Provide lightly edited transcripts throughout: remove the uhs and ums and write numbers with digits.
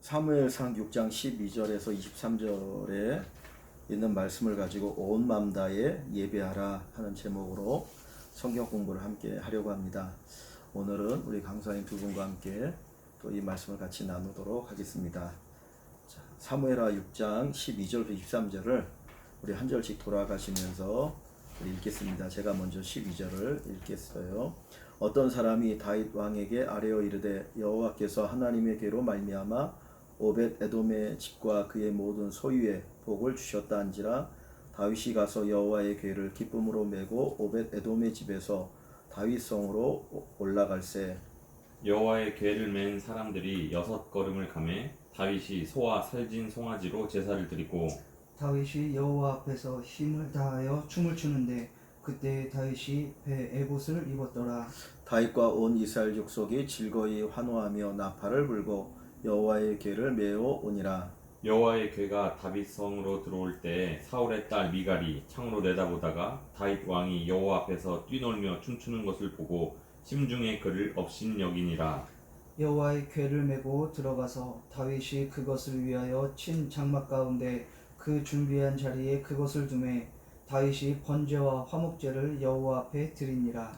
사무엘상 6장 12절에서 23절에 있는 말씀을 가지고 온 마음 다해 예배하라 하는 제목으로 성경 공부를 함께 하려고 합니다. 오늘은 우리 강사님 두 분과 함께 또 이 말씀을 같이 나누도록 하겠습니다. 자, 사무엘하 6장 12절부터 23절을 우리 한 절씩 돌아가시면서 우리 읽겠습니다. 제가 먼저 12절을 읽겠어요. 어떤 사람이 다윗 왕에게 아뢰어 이르되 여호와께서 하나님의 괴로 말미암아 오벳 에돔의 집과 그의 모든 소유에 복을 주셨다 한지라 다윗이 가서 여호와의 괴를 기쁨으로 메고 오벳 에돔의 집에서 다윗성으로 올라갈세. 여호와의 궤를 맨 사람들이 6걸음을 가매 다윗이 소와 살진 송아지로 제사를 드리고 다윗이 여호와 앞에서 힘을 다하여 춤을 추는데 그때 다윗이 배 에봇을 입었더라. 다윗과 온 이스라엘 족속이 즐거이 환호하며 나팔을 불고 여호와의 궤를 메어 오니라. 여호와의 궤가 다윗성으로 들어올 때 사울의 딸 미갈이 창으로 내다보다가 다윗 왕이 여호와 앞에서 뛰놀며 춤추는 것을 보고 심중에 그를 업신여기니라. 여호와의 궤를 메고 들어가서 다윗이 그것을 위하여 친 장막 가운데 그 준비한 자리에 그것을 두매 다윗이 번제와 화목제를 여호와 앞에 드리니라.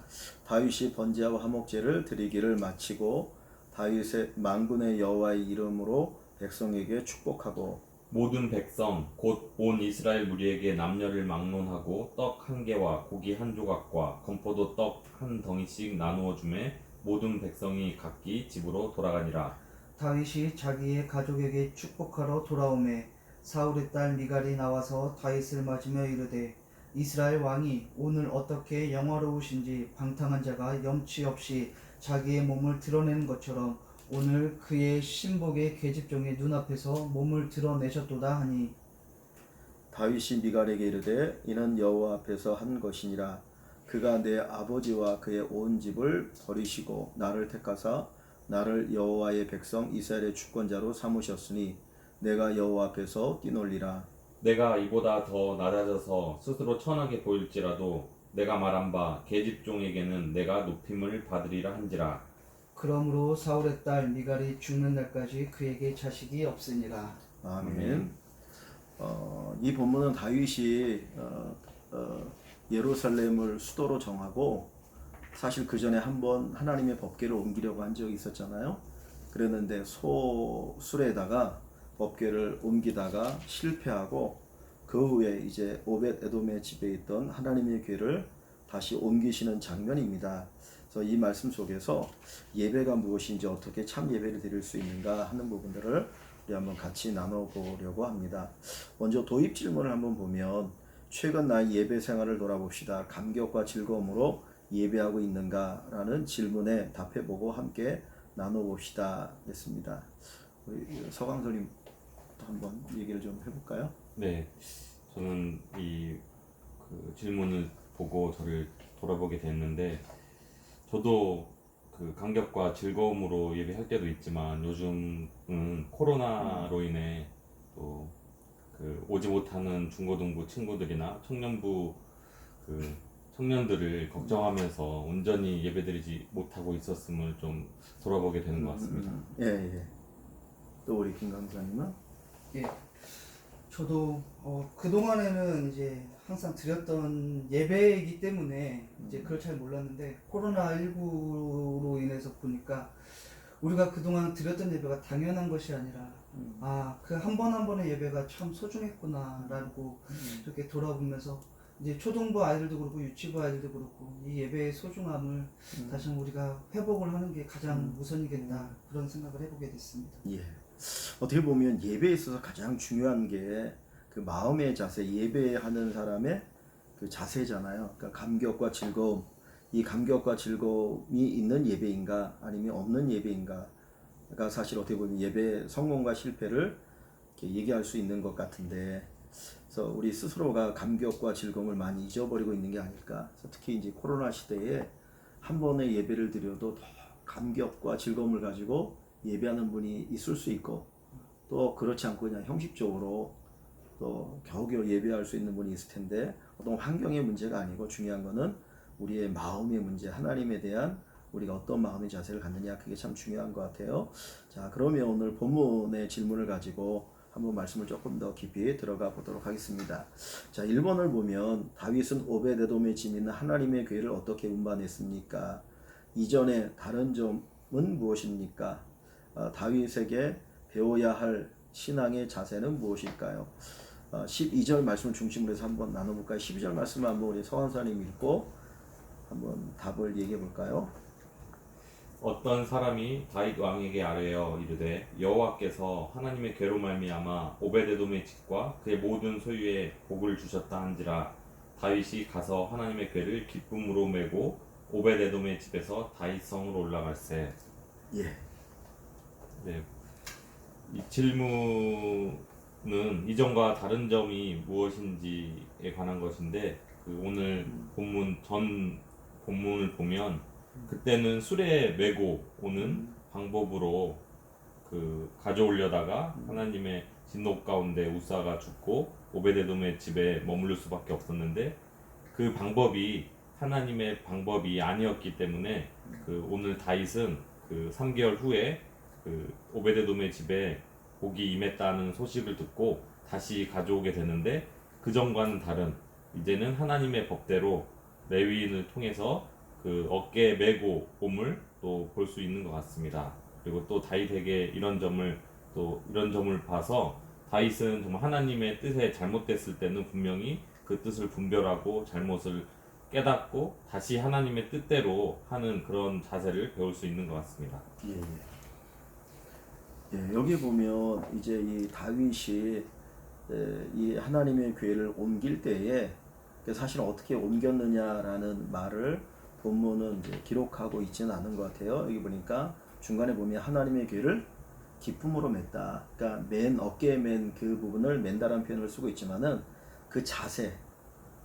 다윗이 번제와 화목제를 드리기를 마치고 다윗의 만군의 여호와의 이름으로 백성에게 축복하고 모든 백성 곧 온 이스라엘 무리에게 남녀를 막론하고 떡 1개와 고기 1조각과 건포도 떡 1덩이씩 나누어 주매 모든 백성이 각기 집으로 돌아가니라. 다윗이 자기의 가족에게 축복하러 돌아오매 사울의 딸 미갈이 나와서 다윗을 맞으며 이르되 이스라엘 왕이 오늘 어떻게 영화로우신지 방탕한 자가 염치 없이 자기의 몸을 드러내는 것처럼 오늘 그의 신복의 계집종의 눈앞에서 몸을 드러내셨도다 하니 다윗이 미갈에게 이르되 이는 여호와 앞에서 한 것이니라. 그가 내 아버지와 그의 온 집을 버리시고 나를 택하사 나를 여호와의 백성 이스라엘의 주권자로 삼으셨으니 내가 여호와 앞에서 뛰놀리라. 내가 이보다 더 낮아져서 스스로 천하게 보일지라도 내가 말한 바 계집종에게는 내가 높임을 받으리라 한지라. 그러므로 사울의 딸 미갈이 죽는 날까지 그에게 자식이 없으니라. 아멘. 이 본문은 다윗이 예루살렘을 수도로 정하고 사실 그 전에 한번 하나님의 법궤를 옮기려고 한 적이 있었잖아요. 그랬는데 소술에다가 법궤를 옮기다가 실패하고 그 후에 이제 오벳 에돔의 집에 있던 하나님의 궤를 다시 옮기시는 장면입니다. 그래서 이 말씀 속에서 예배가 무엇인지 어떻게 참 예배를 드릴 수 있는가 하는 부분들을 우리 한번 같이 나눠보려고 합니다. 먼저 도입 질문을 한번 보면 최근 나의 예배 생활을 돌아봅시다. 감격과 즐거움으로 예배하고 있는가? 라는 질문에 답해보고 함께 나눠봅시다. 했습니다. 우리 서강선님 한번 얘기를 좀 해볼까요? 네, 저는 그 질문을 보고 저를 돌아보게 됐는데 저도 그 감격과 즐거움으로 예배할 때도 있지만 요즘은 코로나로 인해 또 그 오지 못하는 중고등부 친구들이나 청년부 그 청년들을 걱정하면서 온전히 예배드리지 못하고 있었음을 좀 돌아보게 되는 것 같습니다. 예. 또 우리 김 강사님은? 예. 저도 그동안에는 이제 항상 드렸던 예배이기 때문에 이제 그걸 잘 몰랐는데 코로나19로 인해서 보니까 우리가 그동안 드렸던 예배가 당연한 것이 아니라 그 한 번 한 번의 예배가 참 소중했구나라고 이렇게 돌아보면서 이제 초등부 아이들도 그렇고 유치부 아이들도 그렇고 이 예배의 소중함을 다시 한번 우리가 회복을 하는 게 가장 우선이겠다 그런 생각을 해보게 됐습니다. 예. 어떻게 보면 예배에 있어서 가장 중요한 게 그 마음의 자세, 예배하는 사람의 그 자세잖아요. 그러니까 감격과 즐거움, 이 감격과 즐거움이 있는 예배인가 아니면 없는 예배인가가 사실 어떻게 보면 예배의 성공과 실패를 이렇게 얘기할 수 있는 것 같은데, 그래서 우리 스스로가 감격과 즐거움을 많이 잊어버리고 있는 게 아닐까. 그래서 특히 이제 코로나 시대에 한 번의 예배를 드려도 더 감격과 즐거움을 가지고 예배하는 분이 있을 수 있고 또 그렇지 않고 그냥 형식적으로 또 겨우겨우 예배할 수 있는 분이 있을 텐데 어떤 환경의 문제가 아니고 중요한 거는 우리의 마음의 문제, 하나님에 대한 우리가 어떤 마음의 자세를 갖느냐 그게 참 중요한 것 같아요. 자, 그러면 오늘 본문의 질문을 가지고 한번 말씀을 조금 더 깊이 들어가 보도록 하겠습니다. 자, 1번을 보면 다윗은 오베데돔의 짐 있는 하나님의 궤를 어떻게 운반했습니까? 이전에 다른 점은 무엇입니까? 다윗에게 배워야 할 신앙의 자세는 무엇일까요? 12절 말씀을 중심으로 해서 한번 나눠볼까요? 12절 말씀을 한번 우리 성환사님 읽고 한번 답을 얘기해 볼까요? 어떤 사람이 다윗 왕에게 아뢰어 이르되 여호와께서 하나님의 괴로 말미암아 오베데돔의 집과 그의 모든 소유에 복을 주셨다 한지라 다윗이 가서 하나님의 괴를 기쁨으로 메고 오베데돔의 집에서 다윗 성으로 올라갈세. 예. 네. 이 질문은 이전과 다른 점이 무엇인지에 관한 것인데 그 오늘 본문을 보면 그때는 수레에 메고 오는 방법으로 그 가져오려다가 하나님의 진노 가운데 우사가 죽고 오베데돔의 집에 머무를 수밖에 없었는데 그 방법이 하나님의 방법이 아니었기 때문에 그 오늘 다윗은 그 3개월 후에 그 오베데돔의 집에 복이 임했다는 소식을 듣고 다시 가져오게 되는데 그 전과는 다른 이제는 하나님의 법대로 레위인을 통해서 그 어깨에 메고 옴을 또 볼 수 있는 것 같습니다. 그리고 또 다윗에게 이런 점을 봐서 다윗은 정말 하나님의 뜻에 잘못됐을 때는 분명히 그 뜻을 분별하고 잘못을 깨닫고 다시 하나님의 뜻대로 하는 그런 자세를 배울 수 있는 것 같습니다. 예. 예, 여기 보면 이제 이 다윗이 이 하나님의 궤를 옮길 때에 사실 어떻게 옮겼느냐라는 말을 본문은 이제 기록하고 있지는 않은 것 같아요. 여기 보니까 중간에 보면 하나님의 궤를 기쁨으로 맸다. 그러니까 어깨에 맨 그 부분을 맨다라는 표현을 쓰고 있지만은 그 자세,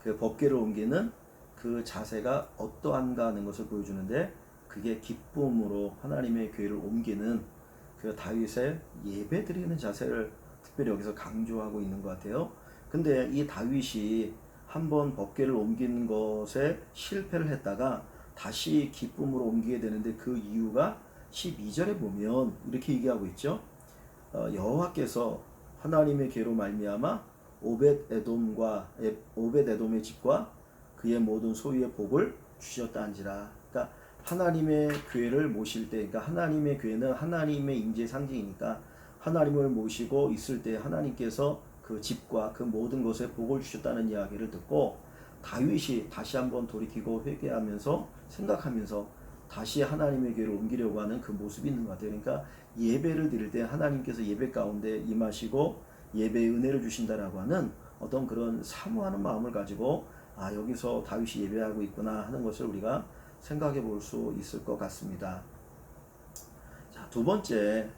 그 법궤를 옮기는 그 자세가 어떠한가 하는 것을 보여주는데 그게 기쁨으로 하나님의 궤를 옮기는 그 다윗의 예배 드리는 자세를 특별히 여기서 강조하고 있는 것 같아요. 근데 이 다윗이 한번 법궤를 옮기는 것에 실패를 했다가 다시 기쁨으로 옮기게 되는데 그 이유가 12절에 보면 이렇게 얘기하고 있죠. 여호와께서 하나님의 궤로 말미암아 오벳에돔의 집과 그의 모든 소유의 복을 주셨다 한지라. 그러니까 하나님의 궤를 모실 때, 그러니까 하나님의 궤는 하나님의 임재 상징이니까 하나님을 모시고 있을 때 하나님께서 그 집과 그 모든 것에 복을 주셨다는 이야기를 듣고 다윗이 다시 한번 돌이키고 회개하면서 생각하면서 다시 하나님의 궤를 옮기려고 하는 그 모습이 있는 것 같아요. 그러니까 예배를 드릴 때 하나님께서 예배 가운데 임하시고 예배의 은혜를 주신다라고 하는 어떤 그런 사모하는 마음을 가지고 여기서 다윗이 예배하고 있구나 하는 것을 우리가 생각해 볼 수 있을 것 같습니다. 자, 두 번째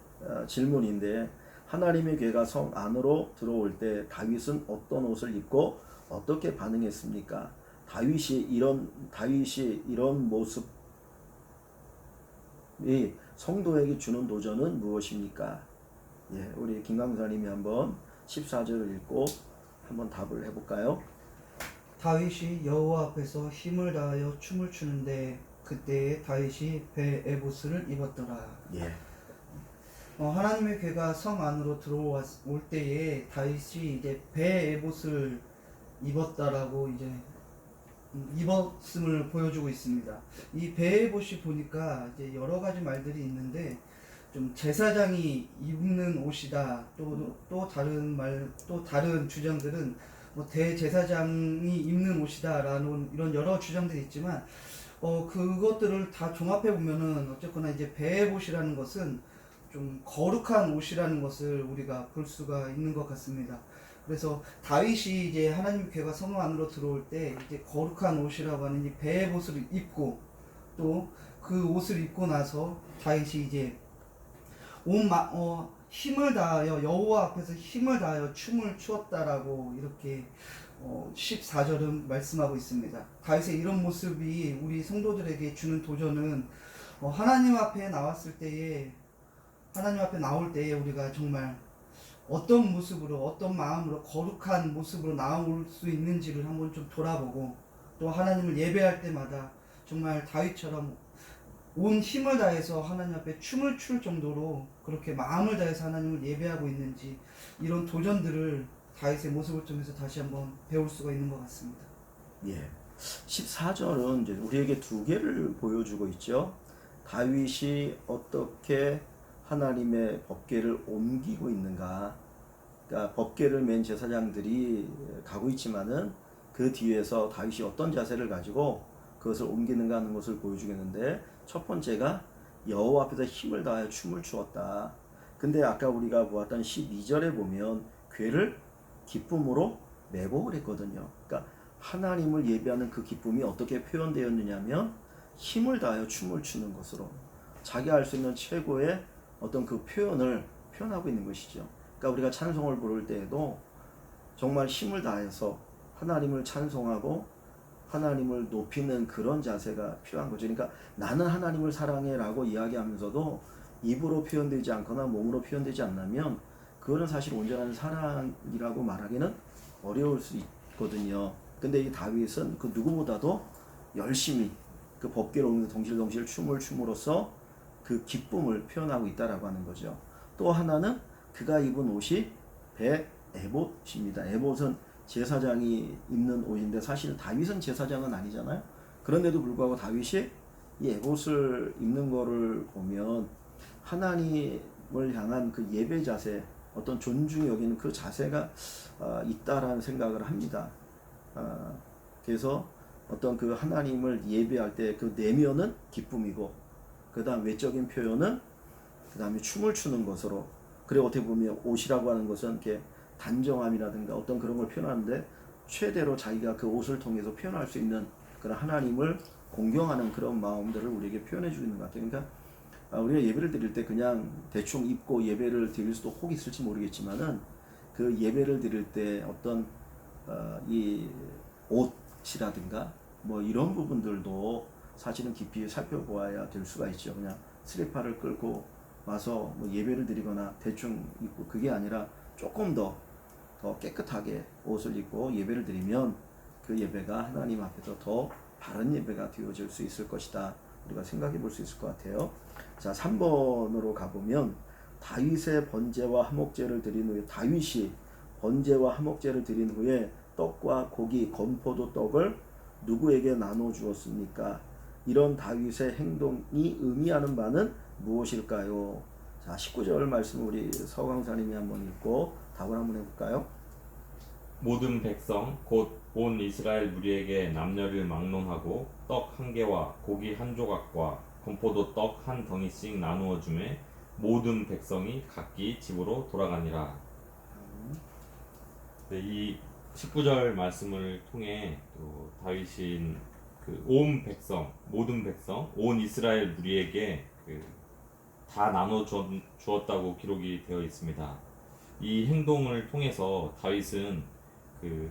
질문인데 하나님의 궤가 성 안으로 들어올 때 다윗은 어떤 옷을 입고 어떻게 반응했습니까? 다윗이 이런 모습이 성도에게 주는 도전은 무엇입니까? 예, 우리 김강사님이 한번 14절을 읽고 한번 답을 해볼까요? 다윗이 여호와 앞에서 힘을 다하여 춤을 추는데 그때에 다윗이 배 에봇을 입었더라. 예. 하나님의 궤가 성 안으로 들어올 때에 다윗이 이제 배 에봇을 입었다라고 이제 입었음을 보여주고 있습니다. 이 배 에봇이 보니까 이제 여러 가지 말들이 있는데 좀 제사장이 입는 옷이다. 또 다른 주장들은 뭐 대제사장이 입는 옷이다라는 이런 여러 주장들이 있지만 그것들을 다 종합해 보면은 어쨌거나 이제 배 에봇이라는 것은 좀 거룩한 옷이라는 것을 우리가 볼 수가 있는 것 같습니다. 그래서 다윗이 이제 하나님 궤가 성 안으로 들어올 때 이제 거룩한 옷이라고 하는 이 배 옷을 입고 또 그 옷을 입고 나서 다윗이 이제 힘을 다하여 여호와 앞에서 힘을 다하여 춤을 추었다라고 이렇게 14절은 말씀하고 있습니다. 다윗의 이런 모습이 우리 성도들에게 주는 도전은 하나님 앞에 나올 때에 우리가 정말 어떤 모습으로 어떤 마음으로 거룩한 모습으로 나올 수 있는지를 한번 좀 돌아보고 또 하나님을 예배할 때마다 정말 다윗처럼 온 힘을 다해서 하나님 앞에 춤을 출 정도로 그렇게 마음을 다해서 하나님을 예배하고 있는지, 이런 도전들을 다윗의 모습을 통해서 다시 한번 배울 수가 있는 것 같습니다. 예. 14절은 이제 우리에게 두 개를 보여주고 있죠. 다윗이 어떻게 하나님의 법궤를 옮기고 있는가. 그러니까 법궤를 맨 제사장들이 가고 있지만은 그 뒤에서 다윗이 어떤 자세를 가지고 그것을 옮기는가 하는 것을 보여주겠는데, 첫 번째가 여호와 앞에서 힘을 다하여 춤을 추었다. 근데 아까 우리가 보았던 12절에 보면 궤를 기쁨으로 메고 그랬거든요. 그러니까 하나님을 예배하는 그 기쁨이 어떻게 표현되었느냐면 힘을 다하여 춤을 추는 것으로, 자기가 할 수 있는 최고의 어떤 그 표현을 표현하고 있는 것이죠. 그러니까 우리가 찬송을 부를 때에도 정말 힘을 다해서 하나님을 찬송하고 하나님을 높이는 그런 자세가 필요한 거죠. 그러니까 나는 하나님을 사랑해라고 이야기하면서도 입으로 표현되지 않거나 몸으로 표현되지 않으면 그거는 사실 온전한 사랑이라고 말하기는 어려울 수 있거든요. 근데 이 다윗은 그 누구보다도 열심히 그 법궤를 옮기면서 덩실덩실 춤을 춤으로써 그 기쁨을 표현하고 있다라고 하는 거죠. 또 하나는 그가 입은 옷이 에봇입니다. 에봇은 제사장이 입는 옷인데 사실 다윗은 제사장은 아니잖아요. 그런데도 불구하고 다윗이 이 에봇을 입는 거를 보면 하나님을 향한 그 예배 자세, 어떤 존중이 여기는 그 자세가 있다라는 생각을 합니다. 그래서 어떤 그 하나님을 예배할 때 그 내면은 기쁨이고, 그 다음 외적인 표현은 그 다음에 춤을 추는 것으로, 그리고 어떻게 보면 옷이라고 하는 것은 이렇게 단정함이라든가 어떤 그런 걸 표현하는데, 최대로 자기가 그 옷을 통해서 표현할 수 있는 그런 하나님을 공경하는 그런 마음들을 우리에게 표현해 주고 있는 것 같아요. 그러니까 우리가 예배를 드릴 때 그냥 대충 입고 예배를 드릴 수도 혹 있을지 모르겠지만은, 그 예배를 드릴 때 어떤 이 옷이라든가 뭐 이런 부분들도 사실은 깊이 살펴보아야 될 수가 있죠. 그냥 스리파를 끌고 와서 뭐 예배를 드리거나 대충 입고, 그게 아니라 조금 더 깨끗하게 옷을 입고 예배를 드리면 그 예배가 하나님 앞에서 더 바른 예배가 되어질 수 있을 것이다. 우리가 생각해 볼 수 있을 것 같아요. 자, 3번으로 가보면 다윗의 번제와 화목제를 드린 후에, 다윗이 번제와 화목제를 드린 후에 떡과 고기, 건포도 떡을 누구에게 나눠 주었습니까? 이런 다윗의 행동이 의미하는 바는 무엇일까요? 자, 19절 말씀 우리 서강사님이 한번 읽고 답을 한번 해볼까요? 모든 백성 곧 온 이스라엘 무리에게 남녀를 막론하고 떡 한 개와 고기 한 조각과 건포도 떡 한 덩이씩 나누어 주매 모든 백성이 각기 집으로 돌아가니라. 네, 이 19절 말씀을 통해 또 다윗인 그 온 백성, 모든 백성, 온 이스라엘 무리에게 다 나눠 주었다고 기록이 되어 있습니다. 이 행동을 통해서 다윗은 그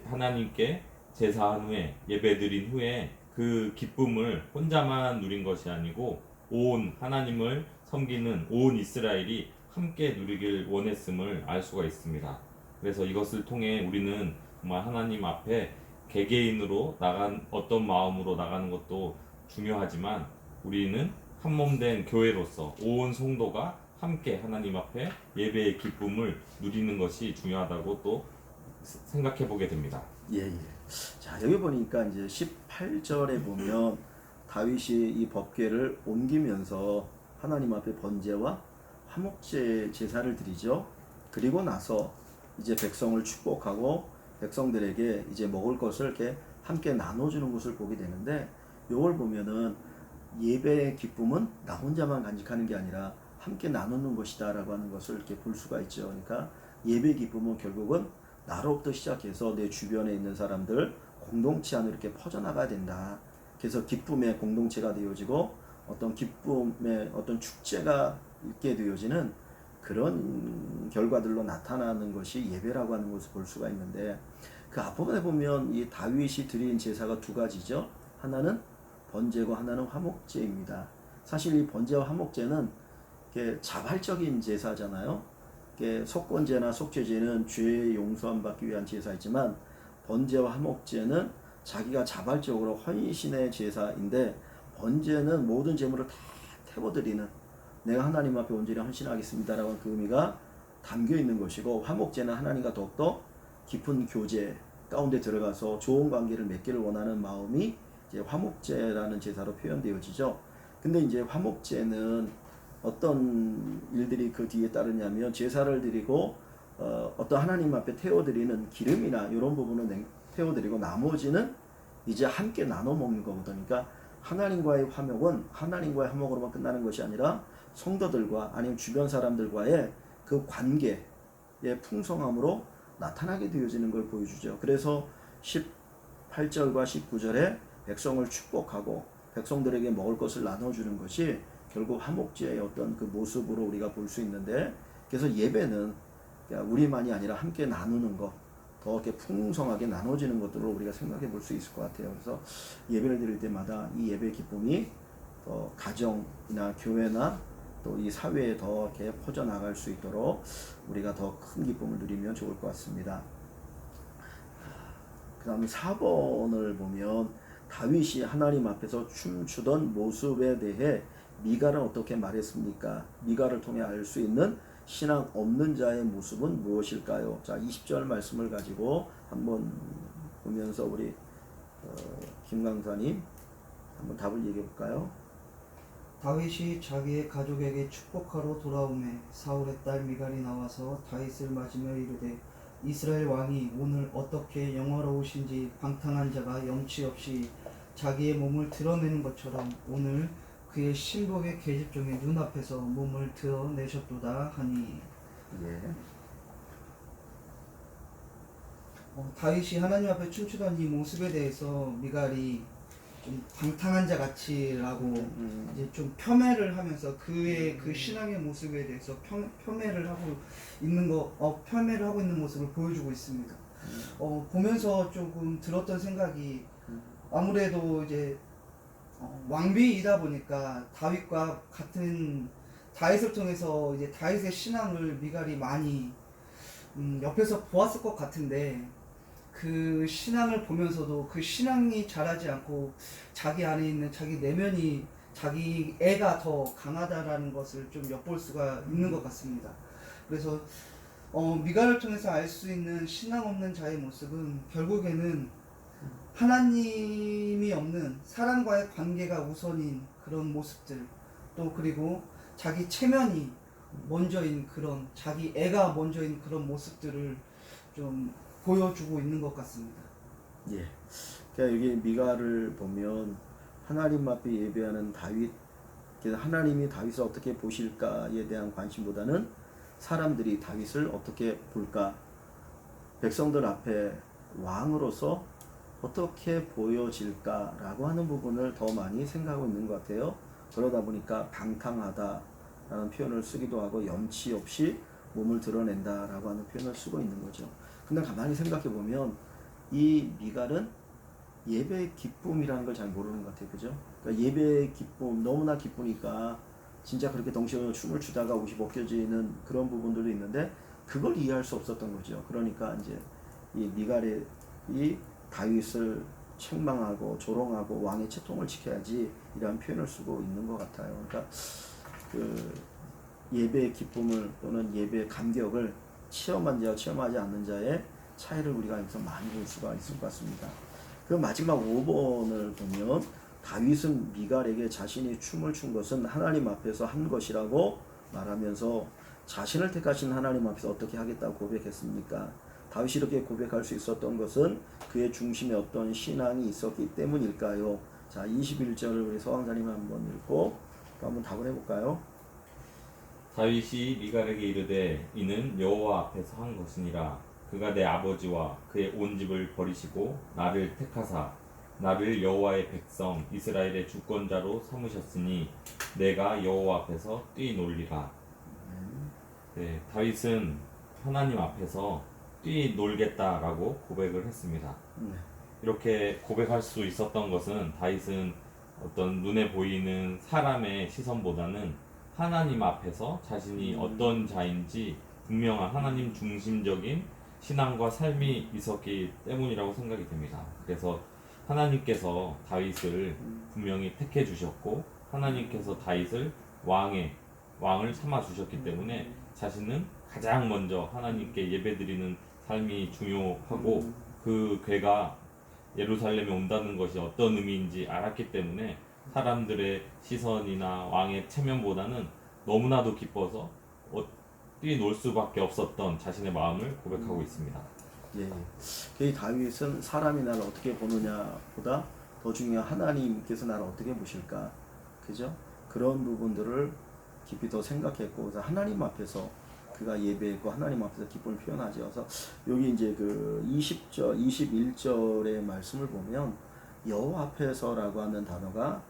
하나님께 제사한 후에, 예배드린 후에 그 기쁨을 혼자만 누린 것이 아니고 온 하나님을 섬기는 온 이스라엘이 함께 누리길 원했음을 알 수가 있습니다. 그래서 이것을 통해 우리는 정말 하나님 앞에 개개인으로 어떤 마음으로 나가는 것도 중요하지만, 우리는 한 몸 된 교회로서 온 성도가 함께 하나님 앞에 예배의 기쁨을 누리는 것이 중요하다고 또 생각해 보게 됩니다. 예. 자, 여기 보니까 이제 18절에 보면 다윗이 이 법궤를 옮기면서 하나님 앞에 번제와 화목제 제사를 드리죠. 그리고 나서 이제 백성을 축복하고 백성들에게 이제 먹을 것을 이렇게 함께 나눠주는 것을 보게 되는데, 이걸 보면은 예배의 기쁨은 나 혼자만 간직하는 게 아니라 함께 나누는 것이다 라고 하는 것을 이렇게 볼 수가 있죠. 그러니까 예배의 기쁨은 결국은 나로부터 시작해서 내 주변에 있는 사람들 공동체 안으로 이렇게 퍼져나가야 된다. 그래서 기쁨의 공동체가 되어지고 어떤 기쁨의 어떤 축제가 있게 되어지는 그런 결과들로 나타나는 것이 예배라고 하는 것을 볼 수가 있는데, 그 앞부분에 보면 이 다윗이 드린 제사가 두 가지죠. 하나는 번제고 하나는 화목제입니다. 사실 이 번제와 화목제는 자발적인 제사잖아요. 속건제나 속죄제는 죄의 용서함 받기 위한 제사이지만, 번제와 화목제는 자기가 자발적으로 헌신의 제사인데, 언제는 모든 재물을 다 태워드리는, 내가 하나님 앞에 온전히 헌신하겠습니다라고 하는 그 의미가 담겨 있는 것이고, 화목제는 하나님과 더욱더 깊은 교제 가운데 들어가서 좋은 관계를 맺기를 원하는 마음이 이제 화목제라는 제사로 표현되어지죠. 근데 이제 화목제는 어떤 일들이 그 뒤에 따르냐면, 제사를 드리고 어떤 하나님 앞에 태워드리는 기름이나 이런 부분은 태워드리고 나머지는 이제 함께 나눠 먹는 거거든요. 그러니까 하나님과의 화목은 하나님과의 화목으로만 끝나는 것이 아니라 성도들과 아니면 주변 사람들과의 그 관계의 풍성함으로 나타나게 되어지는 걸 보여주죠. 그래서 18절과 19절에 백성을 축복하고 백성들에게 먹을 것을 나눠주는 것이 결국 화목제의 어떤 그 모습으로 우리가 볼 수 있는데, 그래서 예배는 우리만이 아니라 함께 나누는 것, 더 이렇게 풍성하게 나눠지는 것들로 우리가 생각해 볼 수 있을 것 같아요. 그래서 예배를 드릴 때마다 이 예배 기쁨이 더 가정이나 교회나 또 이 사회에 더 이렇게 퍼져나갈 수 있도록 우리가 더 큰 기쁨을 누리면 좋을 것 같습니다. 그 다음에 4번을 보면, 다윗이 하나님 앞에서 춤추던 모습에 대해 미갈은 어떻게 말했습니까? 미갈을 통해 알 수 있는 신앙 없는 자의 모습은 무엇일까요? 자, 20절 말씀을 가지고 한번 보면서 우리 김 강사님 한번 답을 얘기해 볼까요? 다윗이 자기의 가족에게 축복하러 돌아오매 사울의 딸 미갈이 나와서 다윗을 맞으며 이르되, 이스라엘 왕이 오늘 어떻게 영화로우신지 방탕한 자가 염치 없이 자기의 몸을 드러내는 것처럼 오늘 그의 신복의 계집종의 눈앞에서 몸을 드러내셨도다 하니. 예. 다윗이 하나님 앞에 춤추던 이 모습에 대해서 미갈이 좀 방탕한 자 같이라고 이제 좀 폄훼를 하면서 그의 그 신앙의 모습에 대해서 폄훼를 하고 있는 폄훼를 하고 있는 모습을 보여주고 있습니다. 보면서 조금 들었던 생각이, 아무래도 이제 왕비이다 보니까 다윗과 같은, 다윗을 통해서 이제 다윗의 신앙을 미갈이 많이 옆에서 보았을 것 같은데, 그 신앙을 보면서도 그 신앙이 자라지 않고 자기 안에 있는 자기 내면이, 자기 애가 더 강하다라는 것을 좀 엿볼 수가 있는 것 같습니다. 그래서 미갈을 통해서 알 수 있는 신앙 없는 자의 모습은 결국에는 하나님이 없는 사람과의 관계가 우선인 그런 모습들, 또 그리고 자기 체면이 먼저인 그런, 자기 애가 먼저인 그런 모습들을 좀 보여주고 있는 것 같습니다. 예. 그러니까 여기 미갈을 보면 하나님 앞에 예배하는 다윗, 그래서 하나님이 다윗을 어떻게 보실까에 대한 관심보다는 사람들이 다윗을 어떻게 볼까, 백성들 앞에 왕으로서 어떻게 보여질까라고 하는 부분을 더 많이 생각하고 있는 것 같아요. 그러다 보니까 방탕하다라는 표현을 쓰기도 하고, 염치 없이 몸을 드러낸다라고 하는 표현을 쓰고 있는 거죠. 근데 가만히 생각해 보면 이 미갈은 예배의 기쁨이라는 걸 잘 모르는 것 같아요. 그죠? 그러니까 예배의 기쁨, 너무나 기쁘니까 진짜 그렇게 덩치로 춤을 추다가 옷이 벗겨지는 그런 부분들도 있는데, 그걸 이해할 수 없었던 거죠. 그러니까 이제 이 미갈이 이 다윗을 책망하고 조롱하고 왕의 채통을 지켜야지, 이런 표현을 쓰고 있는 것 같아요. 그러니까 그 예배의 기쁨을 또는 예배의 감격을 체험한 자와 체험하지 않는 자의 차이를 우리가 여기서 많이 볼 수가 있을 것 같습니다. 그 마지막 5번을 보면, 다윗은 미갈에게 자신이 춤을 춘 것은 하나님 앞에서 한 것이라고 말하면서 자신을 택하신 하나님 앞에서 어떻게 하겠다고 고백했습니까? 다윗이 이렇게 고백할 수 있었던 것은 그의 중심에 어떤 신앙이 있었기 때문일까요? 자, 21절을 우리 서강사님 한번 읽고 또 한번 답을 해볼까요? 다윗이 미갈에게 이르되, 이는 여호와 앞에서 한 것이니라. 그가 내 아버지와 그의 온 집을 버리시고 나를 택하사 나를 여호와의 백성 이스라엘의 주권자로 삼으셨으니 내가 여호와 앞에서 뛰놀리라. 네, 다윗은 하나님 앞에서 뛰놀겠다라고 고백을 했습니다. 이렇게 고백할 수 있었던 것은, 다윗은 어떤 눈에 보이는 사람의 시선보다는 하나님 앞에서 자신이 어떤 자인지 분명한 하나님 중심적인 신앙과 삶이 있었기 때문이라고 생각이 됩니다. 그래서 하나님께서 다윗을 분명히 택해 주셨고 하나님께서 다윗을 왕을 삼아 주셨기 때문에 자신은 가장 먼저 하나님께 예배드리는 삶이 중요하고 그 괴가 예루살렘에 온다는 것이 어떤 의미인지 알았기 때문에 사람들의 시선이나 왕의 체면보다는 너무나도 기뻐서 뛰놀 수밖에 없었던 자신의 마음을 고백하고 있습니다. 예. 그 다윗은 사람이 나를 어떻게 보느냐보다 더 중요한 하나님께서 나를 어떻게 보실까, 그죠? 그런 부분들을 깊이 더 생각했고, 그래서 하나님 앞에서 그가 예배했고 하나님 앞에서 기쁨을 표현하죠. 그래서 여기 이제 그 20절, 21절의 말씀을 보면 여호와 앞에서라고 하는 단어가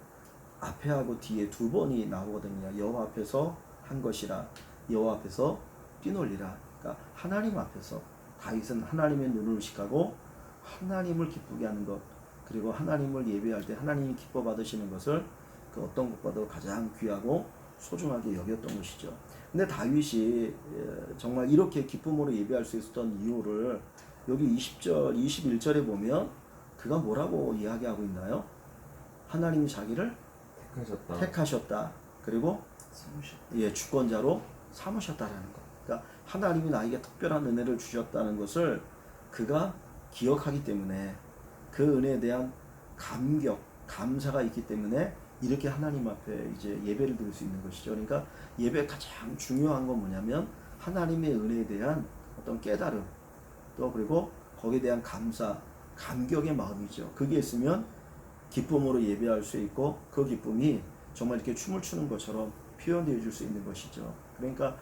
앞에하고 뒤에 두 번이 나오거든요. 여호와 앞에서 한 것이라, 여호와 앞에서 뛰놀리라. 그러니까 하나님 앞에서 다윗은 하나님의 눈을 의식하고 하나님을 기쁘게 하는 것, 그리고 하나님을 예배할 때 하나님이 기뻐 받으시는 것을 그 어떤 것보다도 가장 귀하고 소중하게 여겼던 것이죠. 근데 다윗이 정말 이렇게 기쁨으로 예배할 수 있었던 이유를 여기 20절, 21절에 보면 그가 뭐라고 이야기하고 있나요? 하나님이 자기를 택하셨다. 그리고 주권자로 삼으셨다라는 것. 그러니까 하나님이 나에게 특별한 은혜를 주셨다는 것을 그가 기억하기 때문에 그 은혜에 대한 감격, 감사가 있기 때문에 이렇게 하나님 앞에 이제 예배를 드릴 수 있는 것이죠. 그러니까 예배의 가장 중요한 건 뭐냐면 하나님의 은혜에 대한 어떤 깨달음, 또 그리고 거기에 대한 감사, 감격의 마음이죠. 그게 있으면 기쁨으로 예배할 수 있고 그 기쁨이 정말 이렇게 춤을 추는 것처럼 표현되어 줄 수 있는 것이죠. 그러니까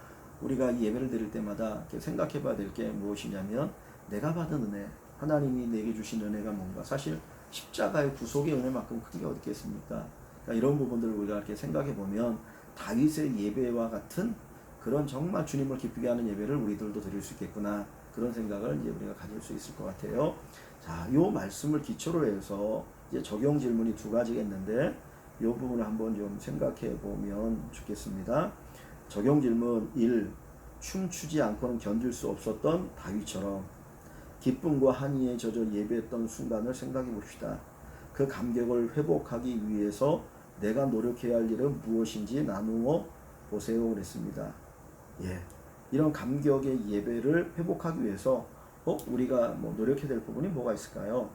우리가 예배를 드릴 때마다 이렇게 생각해 봐야 될 게 무엇이냐면 내가 받은 은혜, 하나님이 내게 주신 은혜가 뭔가. 사실 십자가의 구속의 은혜만큼 큰 게 어디 있겠습니까? 그러니까 이런 부분들을 우리가 이렇게 생각해 보면 다윗의 예배와 같은 그런 정말 주님을 기쁘게 하는 예배를 우리들도 드릴 수 있겠구나, 그런 생각을 이제 우리가 가질 수 있을 것 같아요. 자, 요 말씀을 기초로 해서 이제 적용 질문이 두 가지겠는데 이 부분을 한번 좀 생각해 보면 좋겠습니다. 적용 질문 1. 춤추지 않고는 견딜 수 없었던 다윗처럼 기쁨과 한이에 젖어 예배했던 순간을 생각해 봅시다. 그 감격을 회복하기 위해서 내가 노력해야 할 일은 무엇인지 나누어 보세요 그랬습니다. 예. 이런 감격의 예배를 회복하기 위해서 우리가 뭐 노력해야 될 부분이 뭐가 있을까요?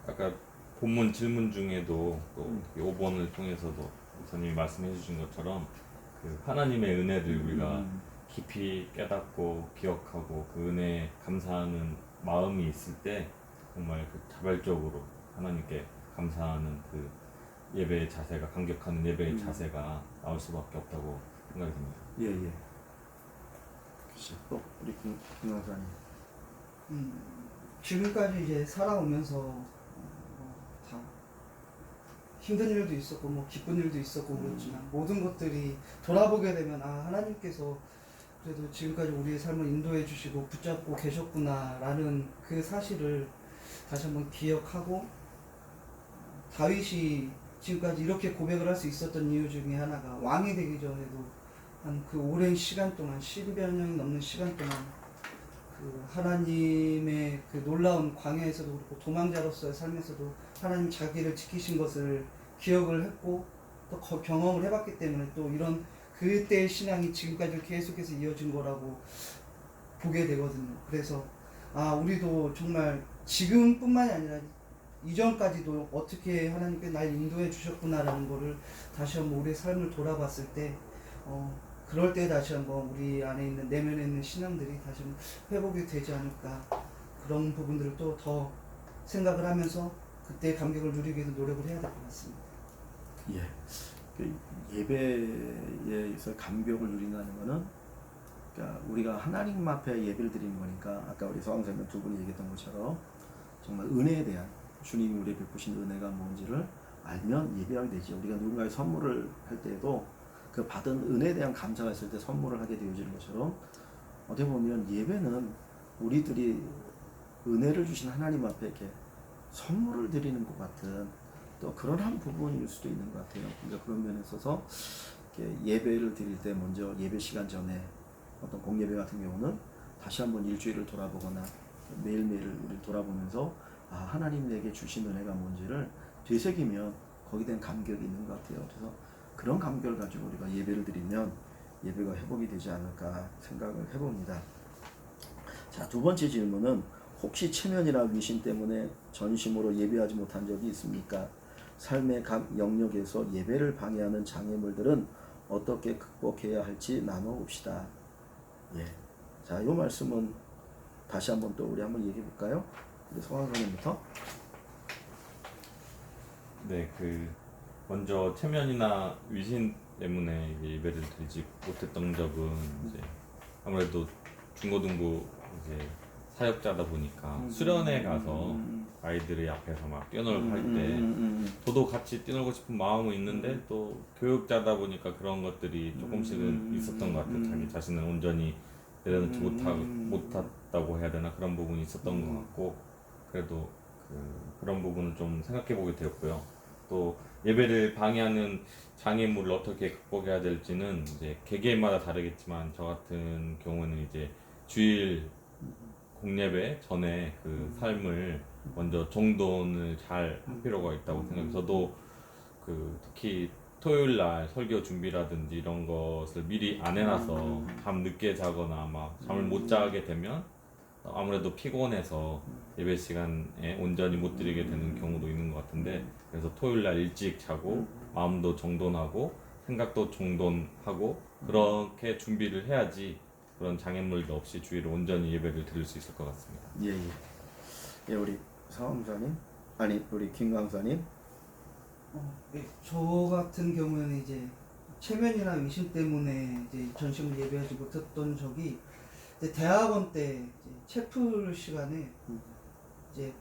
아까 본문 질문 중에도 또 5번을 통해서도 목사님이 말씀해 주신 것처럼 그 하나님의 은혜를 우리가 깊이 깨닫고 기억하고 그 은혜에 감사하는 마음이 있을 때 정말 그 자발적으로 하나님께 감사하는 그 예배의 자세가, 감격하는 예배의 자세가 나올 수밖에 없다고 생각이 듭니다. 예. 그렇죠. 우리 김영사님. 지금까지 이제 살아오면서 다 힘든 일도 있었고 뭐 기쁜 일도 있었고 그렇지만 모든 것들이 돌아보게 되면 하나님께서 그래도 지금까지 우리의 삶을 인도해 주시고 붙잡고 계셨구나라는 그 사실을 다시 한번 기억하고, 다윗이 지금까지 이렇게 고백을 할 수 있었던 이유 중에 하나가 왕이 되기 전에도 한 그 오랜 시간 동안 10여 년이 넘는 시간 동안 그 하나님의 그 놀라운 광야에서도 그렇고 도망자로서의 삶에서도 하나님 자기를 지키신 것을 기억을 했고 또 경험을 해봤기 때문에 또 이런 그때의 신앙이 지금까지 계속해서 이어진 거라고 보게 되거든요. 그래서 우리도 정말 지금뿐만이 아니라 이전까지도 어떻게 하나님께 날 인도해 주셨구나라는 거를 다시 한번 우리의 삶을 돌아봤을 때 그럴 때 다시 한번 우리 안에 있는 내면에 있는 신앙들이 다시 한번 회복이 되지 않을까, 그런 부분들을 또 더 생각을 하면서 그때 감격을 누리기 위해서 노력을 해야 될 것 같습니다. 예. 그 예배에서 감격을 누린다는 것은 그러니까 우리가 하나님 앞에 예배를 드리는 거니까 아까 우리 서왕생님 두 분이 얘기했던 것처럼 정말 은혜에 대한, 주님이 우리에 베푸신 은혜가 뭔지를 알면 예배하게 되죠. 우리가 누군가의 선물을 할 때에도 그 받은 은혜에 대한 감사가 있을 때 선물을 하게 되어지는 것처럼 어떻게 보면 예배는 우리들이 은혜를 주신 하나님 앞에 이렇게 선물을 드리는 것 같은 또 그런 한 부분일 수도 있는 것 같아요. 그러니까 그런 면에 있어서 이렇게 예배를 드릴 때 먼저 예배 시간 전에 어떤 공예배 같은 경우는 다시 한번 일주일을 돌아보거나 매일매일을 우리 돌아보면서 하나님 내게 주신 은혜가 뭔지를 되새기면 거기에 대한 감격이 있는 것 같아요. 그래서 그런 감격을 가지고 우리가 예배를 드리면 예배가 회복이 되지 않을까 생각을 해봅니다. 자, 두 번째 질문은 혹시 체면이나 위신 때문에 전심으로 예배하지 못한 적이 있습니까? 삶의 각 영역에서 예배를 방해하는 장애물들은 어떻게 극복해야 할지 나눠봅시다. 예. 자, 이 말씀은 다시 한번 또 우리 한번 얘기해 볼까요? 우리 성황선생님부터. 네, 먼저 체면이나 위신 때문에 이제 예배를 드리지 못했던 적은 이제 아무래도 중고등부 이제 사역자다 보니까 수련회 가서 아이들의 앞에서 막 뛰어놀고 할 때 저도 같이 뛰놀고 싶은 마음은 있는데 또 교육자다 보니까 그런 것들이 조금씩은 있었던 것 같아요. 자기 자신을 온전히 내려놓지 못했다고 해야 되나, 그런 부분이 있었던 것 같고, 그래도 그런 부분을 좀 생각해 보게 되었고요. 또 예배를 방해하는 장애물을 어떻게 극복해야 될지는 이제 개개인마다 다르겠지만, 저 같은 경우는 이제 주일 공예배 전에 삶을 먼저 정돈을 잘 할 필요가 있다고 생각해요. 저도 특히 토요일 날 설교 준비라든지 이런 것을 미리 안 해놔서 밤 늦게 자거나 막 잠을 못 자게 되면 아무래도 피곤해서 예배 시간에 온전히 못 드리게 되는 경우도 있는 것 같은데, 그래서 토요일 날 일찍 자고 마음도 정돈하고 생각도 정돈하고 그렇게 준비를 해야지 그런 장애물도 없이 주일에 온전히 예배를 드릴 수 있을 것 같습니다. 예. 예, 우리 사원사님, 아니 우리 김 강사님. 네, 저 같은 경우는 이제 체면이나 위신 때문에 이제 전심을 예배하지 못했던 적이 이제 대학원 때 이제 채플 시간에 이제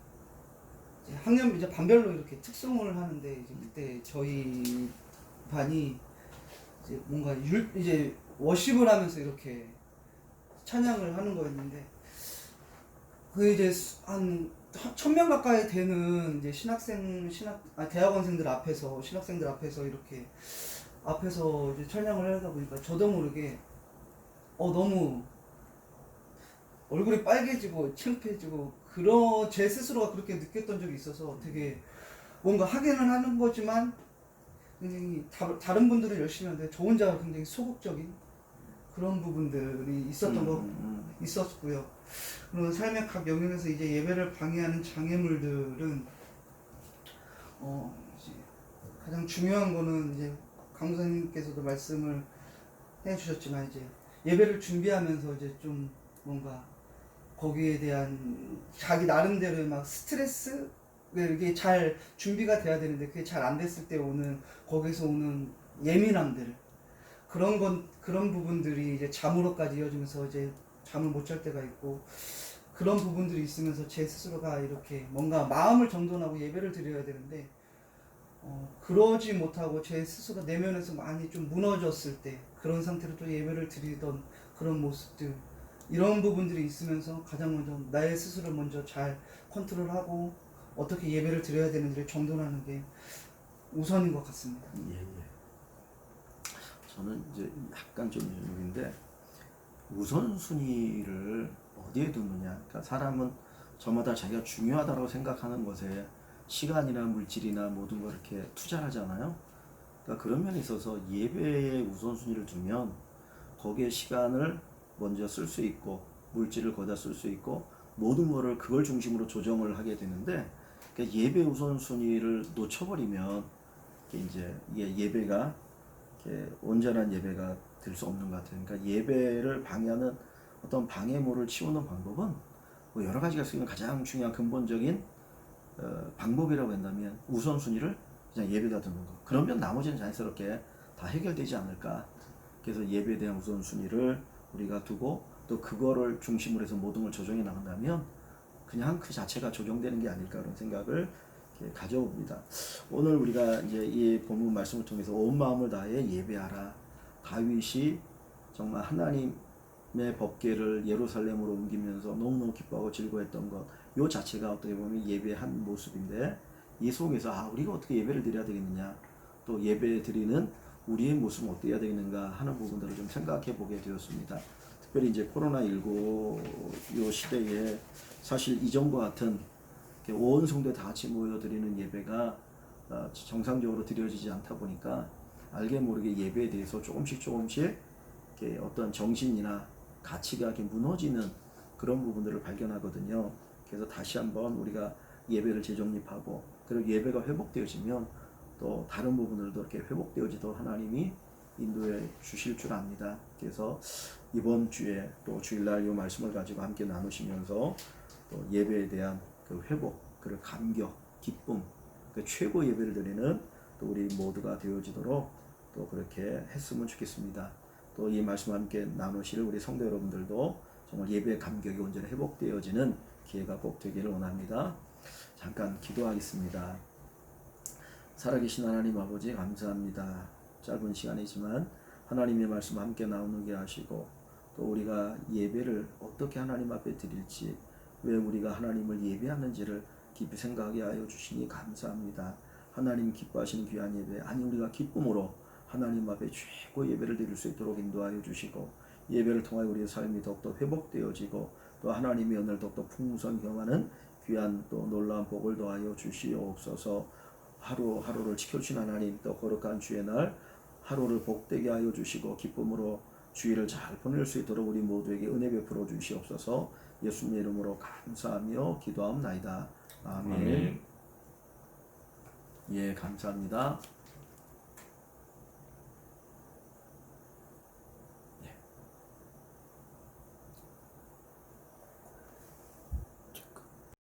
학년 이제 반별로 이렇게 특송을 하는데, 이제 그때 저희 반이 이제 뭔가 이제 워십을 하면서 이렇게 찬양을 하는 거였는데, 이제 한 1000명 가까이 되는 이제 대학원생들 앞에서, 신학생들 앞에서 이렇게 앞에서 이제 찬양을 하다 보니까 저도 모르게 너무 얼굴이 빨개지고 창피해지고, 제 스스로가 그렇게 느꼈던 적이 있어서 되게 뭔가 하기는 하는 거지만 굉장히 다른 분들은 열심히 하는데 저 혼자 굉장히 소극적인 그런 부분들이 있었던 거 있었고요. 그리고 삶의 각 영역에서 이제 예배를 방해하는 장애물들은 이제 가장 중요한 거는 이제 강사님께서도 말씀을 해주셨지만, 이제 예배를 준비하면서 이제 좀 뭔가 거기에 대한 자기 나름대로의 막 스트레스, 이게 잘 준비가 돼야 되는데 그게 잘 안 됐을 때 거기서 오는 예민함들, 그런 부분들이 이제 잠으로까지 이어지면서 이제 잠을 못 잘 때가 있고, 그런 부분들이 있으면서 제 스스로가 이렇게 뭔가 마음을 정돈하고 예배를 드려야 되는데 그러지 못하고 제 스스로 내면에서 많이 좀 무너졌을 때, 그런 상태로 또 예배를 드리던 그런 모습들, 이런 부분들이 있으면서 가장 먼저 나의 스스로 먼저 잘 컨트롤하고 어떻게 예배를 드려야 되는지를 정돈하는 게 우선인 것 같습니다. 예. 저는 이제 약간 좀 여기인데, 우선순위를 어디에 두느냐. 그러니까 사람은 저마다 자기가 중요하다고 생각하는 것에 시간이나 물질이나 모든 걸 이렇게 투자하잖아요. 그러니까 그런 면에 있어서 예배에 우선순위를 두면 거기에 시간을 먼저 쓸 수 있고 물질을 거기다 쓸 수 있고 모든 거를 그걸 중심으로 조정을 하게 되는데, 그러니까 예배 우선순위를 놓쳐버리면 이제 예배가 온전한 예배가 될 수 없는 것 같아요. 그러니까 예배를 방해하는 어떤 방해물을 치우는 방법은 뭐 여러 가지가 있으면 가장 중요한 근본적인 방법이라고 한다면 우선순위를 그냥 예배가 두는 거. 그러면 나머지는 자연스럽게 다 해결되지 않을까. 그래서 예배에 대한 우선순위를 우리가 두고 또 그거를 중심으로 해서 모든 걸 조정해 나간다면 그냥 그 자체가 조정되는 게 아닐까 그런 생각을 가져옵니다. 오늘 우리가 이제 이 본문 말씀을 통해서 온 마음을 다해 예배하라. 다윗이 정말 하나님의 법궤를 예루살렘으로 옮기면서 너무너무 기뻐하고 즐거워했던 것, 이 자체가 어떻게 보면 예배의 한 모습인데, 이 속에서 우리가 어떻게 예배를 드려야 되겠느냐, 또 예배 드리는 우리의 모습은 어때야 되겠는가 하는 부분들을 좀 생각해 보게 되었습니다. 특별히 이제 코로나19 요 시대에 사실 이전과 같은 이렇게 온 성도에 다 같이 모여드리는 예배가 정상적으로 드려지지 않다 보니까 알게 모르게 예배에 대해서 조금씩 이렇게 어떤 정신이나 가치가 이렇게 무너지는 그런 부분들을 발견하거든요. 그래서 다시 한번 우리가 예배를 재정립하고 그리고 예배가 회복되어지면 또 다른 부분들도 이렇게 회복되어지도록 하나님이 인도해 주실 줄 압니다. 그래서 이번 주에 또 주일날 이 말씀을 가지고 함께 나누시면서 또 예배에 대한 그 회복, 그리고 감격, 기쁨, 그 최고 예배를 드리는 또 우리 모두가 되어지도록 또 그렇게 했으면 좋겠습니다. 또 이 말씀 함께 나누실 우리 성도 여러분들도 정말 예배의 감격이 온전히 회복되어지는 기회가 꼭 되기를 원합니다. 잠깐 기도하겠습니다. 살아계신 하나님 아버지 감사합니다. 짧은 시간이지만 하나님의 말씀 함께 나누게 하시고 또 우리가 예배를 어떻게 하나님 앞에 드릴지 왜 우리가 하나님을 예배하는지를 깊이 생각하게 하여 주시니 감사합니다. 하나님 기뻐하시는 귀한 예배 아니 우리가 기쁨으로 하나님 앞에 최고 예배를 드릴 수 있도록 인도하여 주시고 예배를 통하여 우리의 삶이 더욱더 회복되어지고 또 하나님의 은혜를 더욱더 풍성히 경험하는 귀한 또 놀라운 복을 더하여 주시옵소서. 하루하루를 지켜주신 하나님 또 거룩한 주의 날 하루를 복되게 하여 주시고 기쁨으로 주일을 잘 보낼 수 있도록 우리 모두에게 은혜 베풀어 주시옵소서. 예수님의 이름으로 감사하며 기도하옵나이다. 아멘. 아멘. 예, 감사합니다.